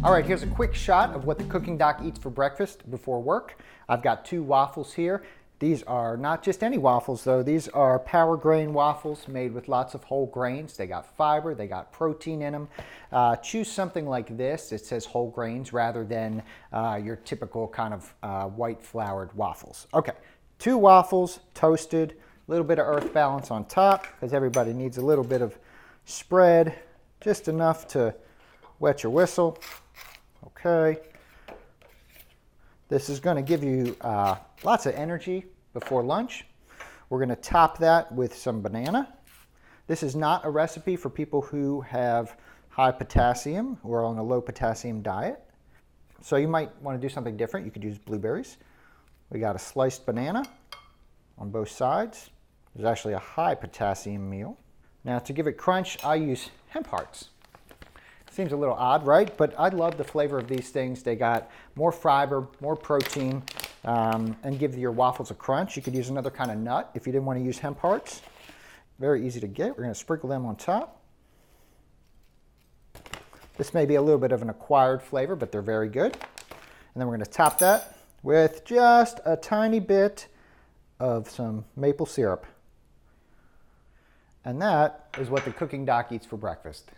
All right, here's a quick shot of what the cooking doc eats for breakfast before work. I've got 2 waffles here. These are not just any waffles though. These are power grain waffles made with lots of whole grains. They got fiber, they got protein in them. Choose something like this. It says whole grains rather than your typical kind of white floured waffles. Okay, 2 waffles toasted, a little bit of earth balance on top because everybody needs a little bit of spread, just enough to wet your whistle. Okay. This is going to give you lots of energy before lunch. We're going to top that with some banana. This is not a recipe for people who have high potassium or on a low potassium diet. So you might want to do something different. You could use blueberries. We got a sliced banana on both sides. There's actually a high potassium meal. Now to give it crunch, I use hemp hearts. Seems a little odd, right? But I love the flavor of these things. They got more fiber, more protein, and give your waffles a crunch. You could use another kind of nut if you didn't want to use hemp hearts. Very easy to get. We're going to sprinkle them on top. This may be a little bit of an acquired flavor, but they're very good. And then we're going to top that with just a tiny bit of some maple syrup. And that is what the cooking doc eats for breakfast.